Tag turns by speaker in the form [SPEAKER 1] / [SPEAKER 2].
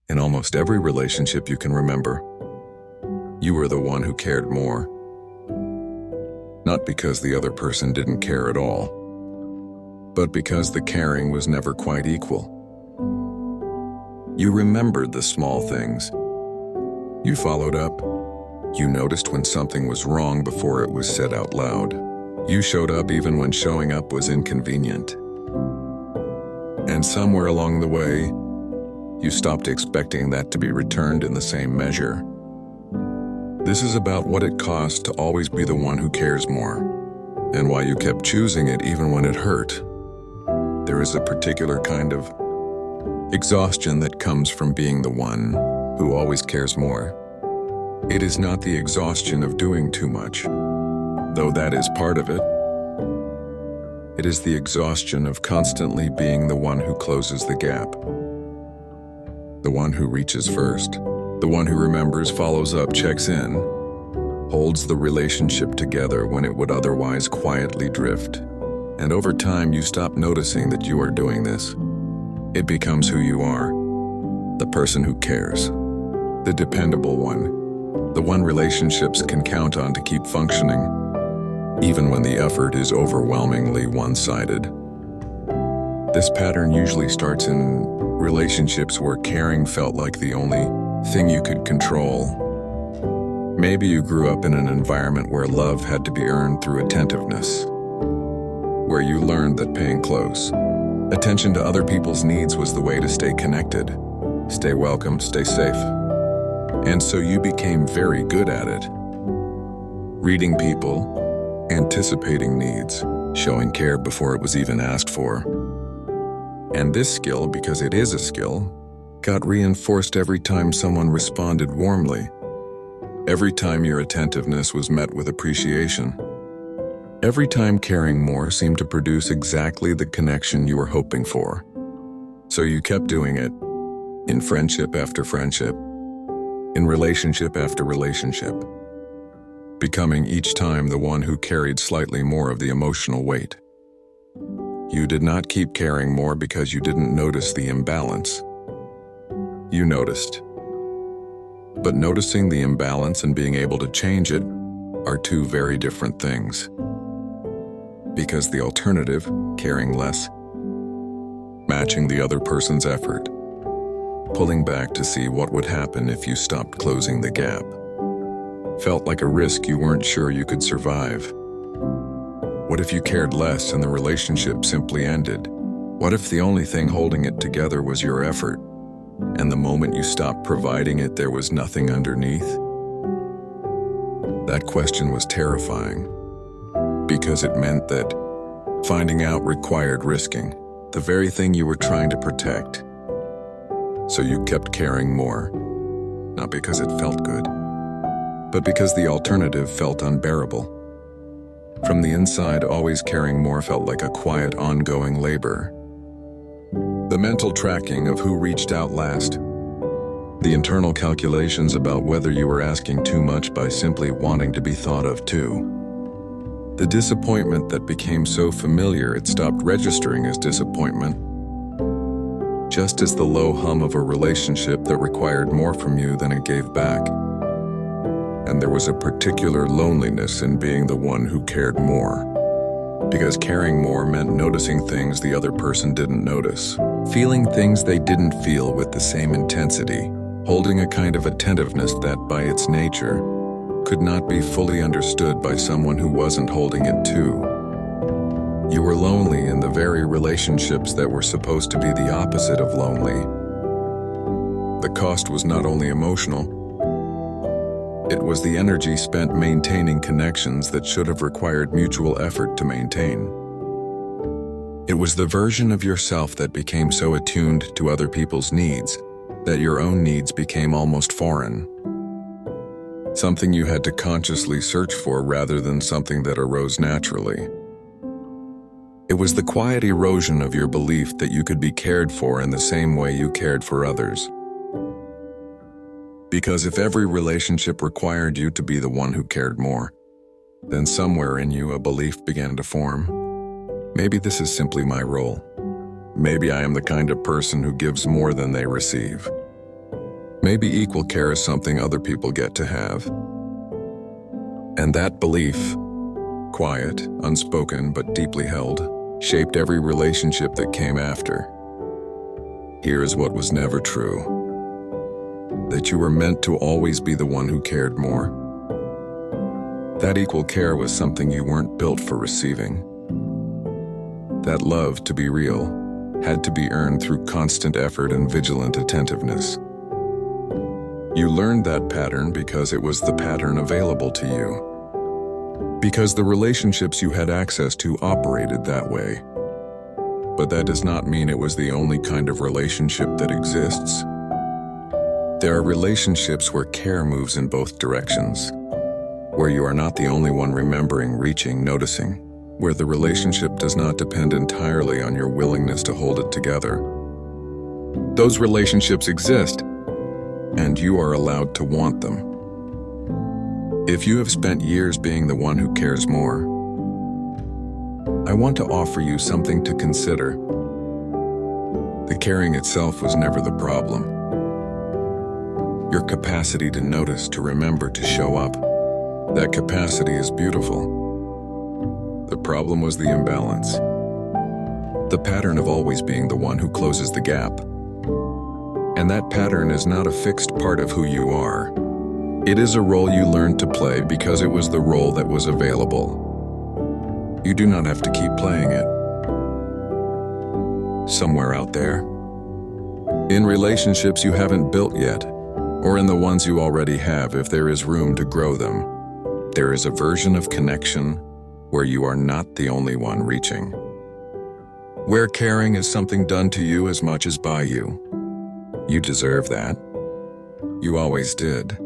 [SPEAKER 1] In almost every relationship you can remember, you were the one who cared more. Not because the other person didn't care at all, but because the caring was never quite equal. You remembered the small things. You followed up. You noticed when something was wrong before it was said out loud. You showed up even when showing up was inconvenient. And somewhere along the way, you stopped expecting that to be returned in the same measure. This is about what it costs to always be the one who cares more, and why you kept choosing it even when it hurt. There is a particular kind of exhaustion that comes from being the one who always cares more. It is not the exhaustion of doing too much, though that is part of it. It is the exhaustion of constantly being the one who closes the gap. The one who reaches first. The one who remembers, follows up, checks in, holds the relationship together when it would otherwise quietly drift. And over time, you stop noticing that you are doing this. It becomes who you are. The person who cares. The dependable one. The one relationships can count on to keep functioning, even when the effort is overwhelmingly one-sided. This pattern usually starts in relationships where caring felt like the only thing you could control. Maybe you grew up in an environment where love had to be earned through attentiveness, where you learned that paying close attention to other people's needs was the way to stay connected, stay welcome, stay safe. And so you became very good at it. Reading people, anticipating needs, showing care before it was even asked for. And this skill, because it is a skill, got reinforced every time someone responded warmly. Every time your attentiveness was met with appreciation. Every time caring more seemed to produce exactly the connection you were hoping for. So you kept doing it, in friendship after friendship, in relationship after relationship, becoming each time the one who carried slightly more of the emotional weight. You did not keep caring more because you didn't notice the imbalance. You noticed. But noticing the imbalance and being able to change it are two very different things. Because the alternative, caring less, matching the other person's effort, pulling back to see what would happen if you stopped closing the gap, felt like a risk you weren't sure you could survive. What if you cared less and the relationship simply ended? What if the only thing holding it together was your effort, and the moment you stopped providing it, there was nothing underneath? That question was terrifying, because it meant that finding out required risking, the very thing you were trying to protect. So you kept caring more, not because it felt good, but because the alternative felt unbearable. From the inside, always caring more felt like a quiet, ongoing labor. The mental tracking of who reached out last. The internal calculations about whether you were asking too much by simply wanting to be thought of too. The disappointment that became so familiar it stopped registering as disappointment. Just as the low hum of a relationship that required more from you than it gave back. And there was a particular loneliness in being the one who cared more. Because caring more meant noticing things the other person didn't notice, feeling things they didn't feel with the same intensity, holding a kind of attentiveness that, by its nature, could not be fully understood by someone who wasn't holding it too. You were lonely in the very relationships that were supposed to be the opposite of lonely. The cost was not only emotional, it was the energy spent maintaining connections that should have required mutual effort to maintain. It was the version of yourself that became so attuned to other people's needs that your own needs became almost foreign. Something you had to consciously search for rather than something that arose naturally. It was the quiet erosion of your belief that you could be cared for in the same way you cared for others. Because if every relationship required you to be the one who cared more, then somewhere in you a belief began to form. Maybe this is simply my role. Maybe I am the kind of person who gives more than they receive. Maybe equal care is something other people get to have. And that belief, quiet, unspoken, but deeply held, shaped every relationship that came after. Here is what was never true: that you were meant to always be the one who cared more. That equal care was something you weren't built for receiving. That love, to be real, had to be earned through constant effort and vigilant attentiveness. You learned that pattern because it was the pattern available to you, because the relationships you had access to operated that way. But that does not mean it was the only kind of relationship that exists. There are relationships where care moves in both directions, where you are not the only one remembering, reaching, noticing, where the relationship does not depend entirely on your willingness to hold it together. Those relationships exist, and you are allowed to want them. If you have spent years being the one who cares more, I want to offer you something to consider. The caring itself was never the problem. Your capacity to notice, to remember, to show up, that capacity is beautiful. The problem was the imbalance. The pattern of always being the one who closes the gap. And that pattern is not a fixed part of who you are. It is a role you learned to play because it was the role that was available. You do not have to keep playing it. Somewhere out there, in relationships you haven't built yet, or in the ones you already have, if there is room to grow them, there is a version of connection where you are not the only one reaching. Where caring is something done to you as much as by you. You deserve that. You always did.